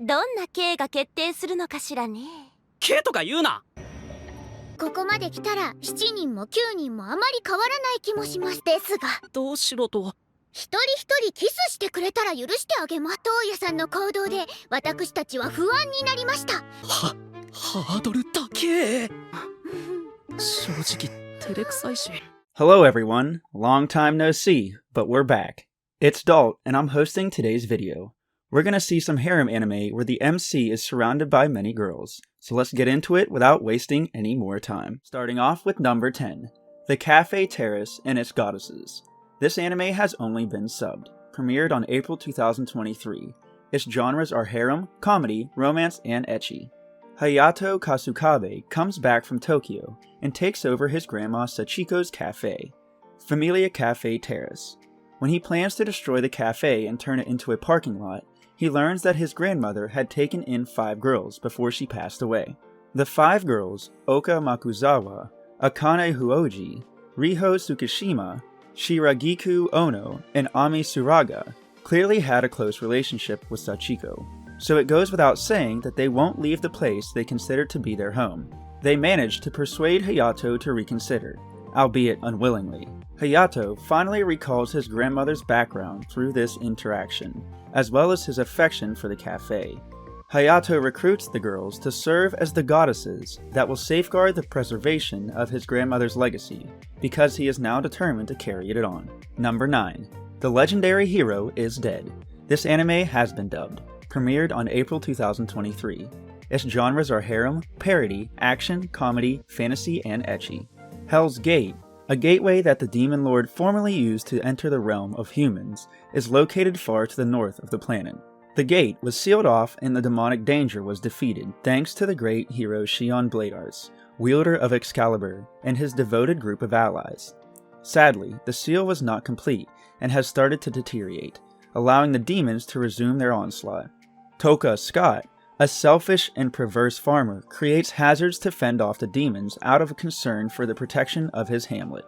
どんな刑が決定するのかしらね。刑とか言うな。ここまで来たら7人も9人もあまり変わらない気もします。ですがどうしろと。一人一人キスしてくれたら許してあげます。東野さんの行動で私たちは不安になりました。ハードル高え。正直照れくさいし。 Hello everyone, long time no see, but we're back. It's Dalt, and I'm hosting today's video. We're gonna see some harem anime where the MC is surrounded by many girls, so let's get into it without wasting any more time. Starting off with number 10, The Cafe Terrace and Its Goddesses. This anime has only been subbed, premiered on April 2023. Its genres are harem, comedy, romance, and ecchi. Hayato Kasukabe comes back from Tokyo and takes over his grandma Sachiko's cafe, Familia Cafe Terrace. When he plans to destroy the cafe and turn it into a parking lot, he learns that his grandmother had taken in 5 girls before she passed away. The 5 girls, Oka Makuzawa, Akane Huoji, Riho Tsukishima, Shiragiku Ono, and Ami Suraga, clearly had a close relationship with Sachiko, so it goes without saying that they won't leave the place they consider to be their home. They manage to persuade Hayato to reconsider, albeit unwillingly. Hayato finally recalls his grandmother's background through this interaction, as well as his affection for the cafe. Hayato recruits the girls to serve as the goddesses that will safeguard the preservation of his grandmother's legacy, because he is now determined to carry it on. Number 9. The legendary hero is dead. This anime has been dubbed, premiered on April 2023. Its genres are harem, parody, action, comedy, fantasy, and ecchi. Hell's Gate, a gateway that the demon lord formerly used to enter the realm of humans, is located far to the north of the planet. The gate was sealed off and the demonic danger was defeated thanks to the great hero Shion Bladearts, wielder of Excalibur, and his devoted group of allies. Sadly, the seal was not complete and has started to deteriorate, allowing the demons to resume their onslaught. Toka Scott, a selfish and perverse farmer, creates hazards to fend off the demons out of a concern for the protection of his hamlet.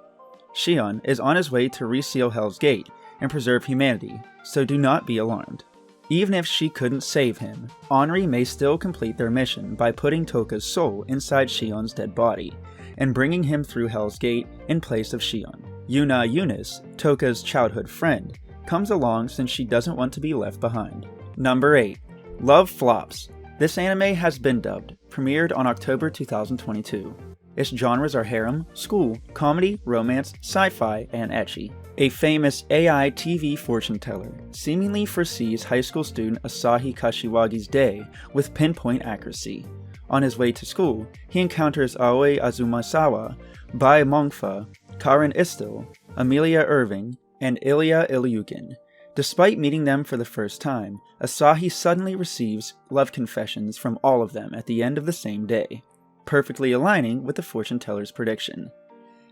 Shion is on his way to reseal Hell's Gate and preserve humanity, so do not be alarmed. Even if she couldn't save him, Henri may still complete their mission by putting Toka's soul inside Shion's dead body, and bringing him through Hell's Gate in place of Shion. Yuna Eunice, Toka's childhood friend, comes along since she doesn't want to be left behind. Number 8. Love Flops. This anime has been dubbed, premiered on October 2022. Its genres are harem, school, comedy, romance, sci-fi, and ecchi. A famous AI TV fortune teller seemingly foresees high school student Asahi Kashiwagi's day with pinpoint accuracy. On his way to school, he encounters Aoi Azumasawa, Bai Mongfa, Karen Istil, Amelia Irving, and Ilya Ilyukin. Despite meeting them for the first time, Asahi suddenly receives love confessions from all of them at the end of the same day, perfectly aligning with the fortune teller's prediction.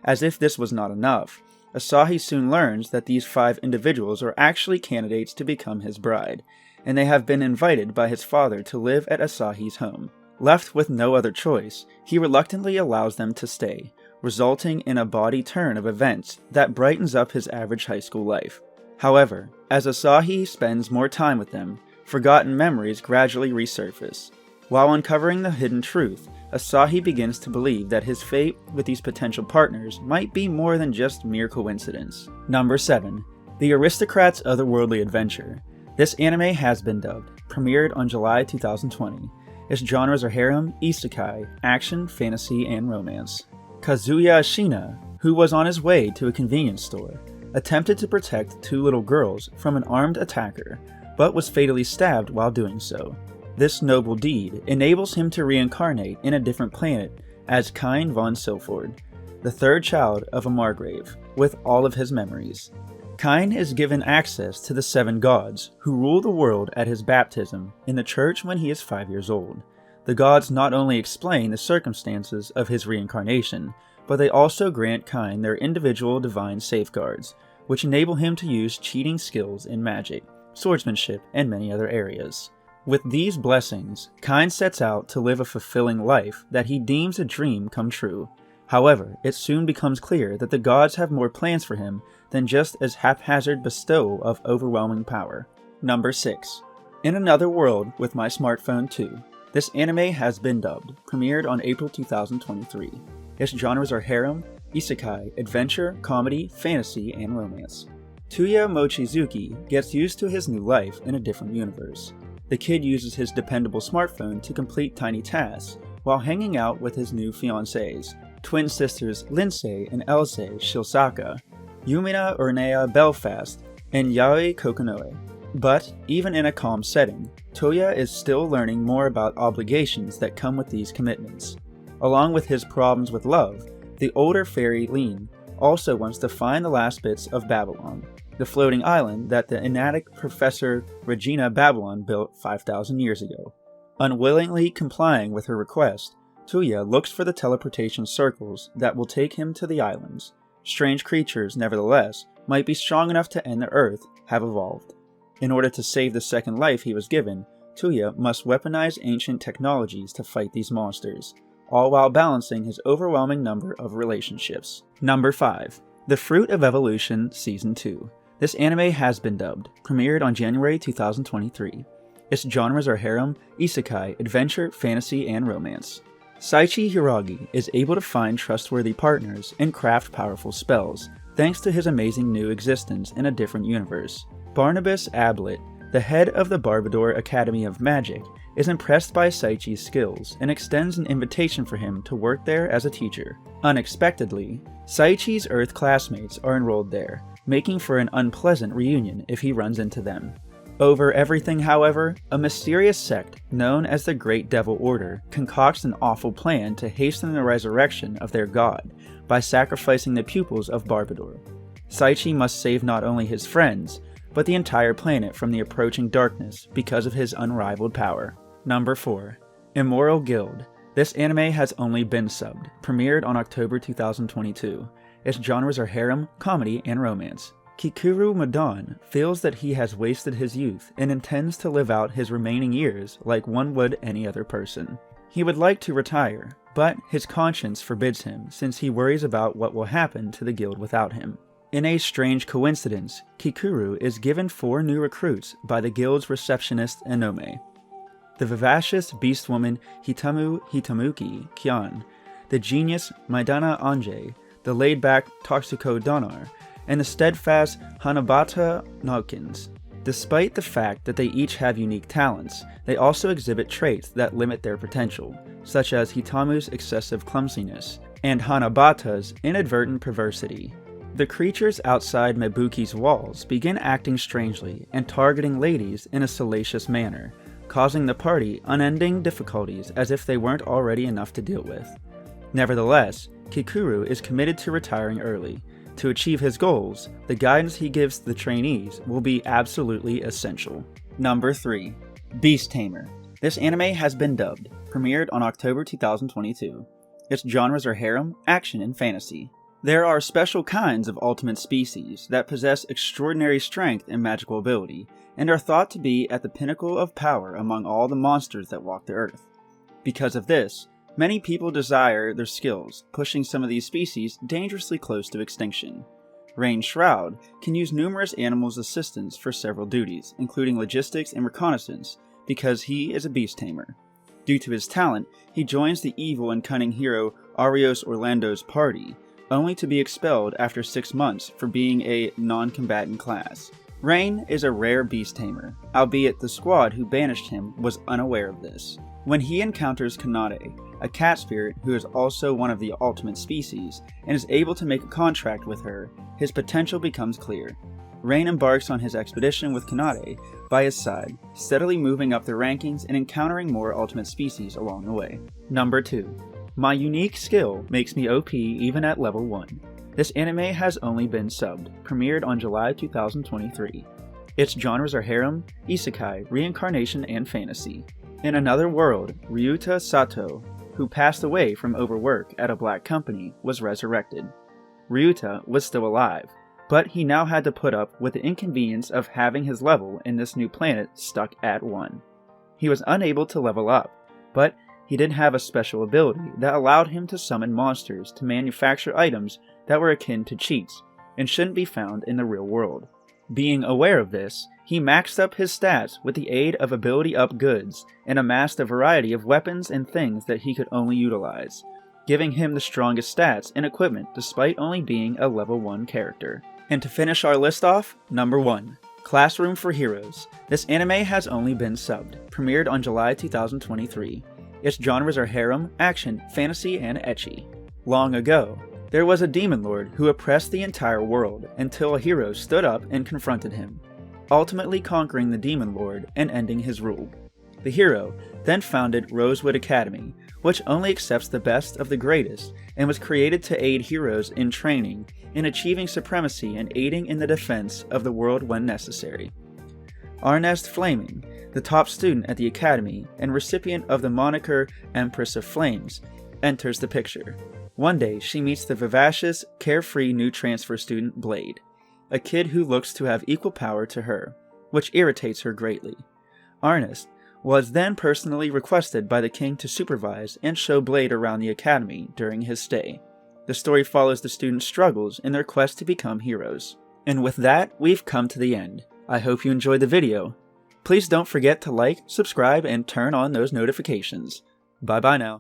As if this was not enough, Asahi soon learns that these 5 individuals are actually candidates to become his bride, and they have been invited by his father to live at Asahi's home. Left with no other choice, he reluctantly allows them to stay, resulting in a body turn of events that brightens up his average high school life. However, as Asahi spends more time with them, forgotten memories gradually resurface. While uncovering the hidden truth, Asahi begins to believe that his fate with these potential partners might be more than just mere coincidence. Number 7. The Aristocrats' Otherworldly Adventure. This anime has been dubbed, premiered on July 2020. Its genres are harem, isekai, action, fantasy, and romance. Kazuya Ashina, who was on his way to a convenience store, attempted to protect 2 little girls from an armed attacker, but was fatally stabbed while doing so. This noble deed enables him to reincarnate in a different planet as Kine von Silford, the 3rd child of a Margrave, with all of his memories. Kine is given access to the 7 gods, who rule the world at his baptism in the church when he is 5 years old. The gods not only explain the circumstances of his reincarnation, but they also grant Kine their individual divine safeguards, which enable him to use cheating skills in magic, swordsmanship, and many other areas. With these blessings, Kine sets out to live a fulfilling life that he deems a dream come true. However, it soon becomes clear that the gods have more plans for him than just a haphazard bestowal of overwhelming power. Number 6. In Another World with My Smartphone 2. This anime has been dubbed, premiered on April 2023. Its genres are harem, isekai, adventure, comedy, fantasy, and romance. Tuya Mochizuki gets used to his new life in a different universe. The kid uses his dependable smartphone to complete tiny tasks while hanging out with his new fiancées, twin sisters Lindsay and Elsa Shilsaka, Yumina Ornea Belfast, and Yaoi Kokonoe. But, even in a calm setting, Toya is still learning more about obligations that come with these commitments. Along with his problems with love, the older fairy Lean also wants to find the last bits of Babylon, the floating island that the Enadic Professor Regina Babylon built 5,000 years ago. Unwillingly complying with her request, Tuya looks for the teleportation circles that will take him to the islands. Strange creatures, nevertheless, might be strong enough to end the Earth, have evolved. In order to save the second life he was given, Tuya must weaponize ancient technologies to fight these monsters, all while balancing his overwhelming number of relationships. Number 5. The Fruit of Evolution Season 2. This anime has been dubbed, premiered on January 2023. Its genres are harem, isekai, adventure, fantasy, and romance. Saichi Hiragi is able to find trustworthy partners and craft powerful spells, thanks to his amazing new existence in a different universe. Barnabas Ablett, the head of the Barbador Academy of Magic, is impressed by Saichi's skills and extends an invitation for him to work there as a teacher. Unexpectedly, Saichi's Earth classmates are enrolled there, making for an unpleasant reunion if he runs into them. Over everything, however, a mysterious sect known as the Great Devil Order concocts an awful plan to hasten the resurrection of their god by sacrificing the pupils of Barbador. Saichi must save not only his friends, but the entire planet from the approaching darkness because of his unrivaled power. Number 4. Immoral Guild. This anime has only been subbed, premiered on October 2022. Its genres are harem, comedy, and romance. Kikuru Madan feels that he has wasted his youth and intends to live out his remaining years like one would any other person. He would like to retire, but his conscience forbids him since he worries about what will happen to the guild without him. In a strange coincidence, Kikuru is given 4 new recruits by the guild's receptionist Enome. The vivacious beast woman Hitamu Hitamuki Kyan, the genius Maidana Anje, the laid-back Toxico Donar, and the steadfast Hanabata Nawkins. Despite the fact that they each have unique talents, they also exhibit traits that limit their potential, such as Hitamu's excessive clumsiness and Hanabata's inadvertent perversity. The creatures outside Mebuki's walls begin acting strangely and targeting ladies in a salacious manner, causing the party unending difficulties as if they weren't already enough to deal with. Nevertheless, Kikuru is committed to retiring early. To achieve his goals, the guidance he gives the trainees will be absolutely essential. Number 3. Beast Tamer. This anime has been dubbed, premiered on October 2022. Its genres are harem, action, and fantasy. There are special kinds of ultimate species that possess extraordinary strength and magical ability, and are thought to be at the pinnacle of power among all the monsters that walk the earth. Because of this, many people desire their skills, pushing some of these species dangerously close to extinction. Rain Shroud can use numerous animals' assistance for several duties, including logistics and reconnaissance, because he is a beast tamer. Due to his talent, he joins the evil and cunning hero Arios Orlando's party, only to be expelled after 6 months for being a non-combatant class. Rain is a rare beast tamer, albeit the squad who banished him was unaware of this. When he encounters Kanade, a cat spirit who is also one of the ultimate species, and is able to make a contract with her, his potential becomes clear. Rain embarks on his expedition with Kanade by his side, steadily moving up the rankings and encountering more ultimate species along the way. Number 2. My unique skill makes me OP even at level 1. This anime has only been subbed, premiered on July 2023. Its genres are harem, isekai, reincarnation, and fantasy. In Another World, Ryuta Sato, who passed away from overwork at a black company, was resurrected. Ryuta was still alive, but he now had to put up with the inconvenience of having his level in this new planet stuck at 1. He was unable to level up, but he did have a special ability that allowed him to summon monsters to manufacture items that were akin to cheats and shouldn't be found in the real world. Being aware of this, He maxed up his stats with the aid of ability up goods and amassed a variety of weapons and things that he could only utilize, giving him the strongest stats and equipment despite only being a level 1 character. And to finish our list off, number 1. Classroom for Heroes. This anime has only been subbed, premiered on July 2023. Its genres are harem, action, fantasy, and ecchi. Long ago, there was a demon lord who oppressed the entire world until a hero stood up and confronted him, ultimately conquering the demon lord and ending his rule. The hero then founded Rosewood Academy, which only accepts the best of the greatest and was created to aid heroes in training, in achieving supremacy and aiding in the defense of the world when necessary. Arnest Flaming, the top student at the academy and recipient of the moniker Empress of Flames, enters the picture. One day she meets the vivacious, carefree new transfer student Blade, a kid who looks to have equal power to her, which irritates her greatly. Arnest was then personally requested by the king to supervise and show Blade around the academy during his stay. The story follows the students' struggles in their quest to become heroes. And with that, we've come to the end. I hope you enjoyed the video. Please don't forget to like, subscribe, and turn on those notifications. Bye bye now.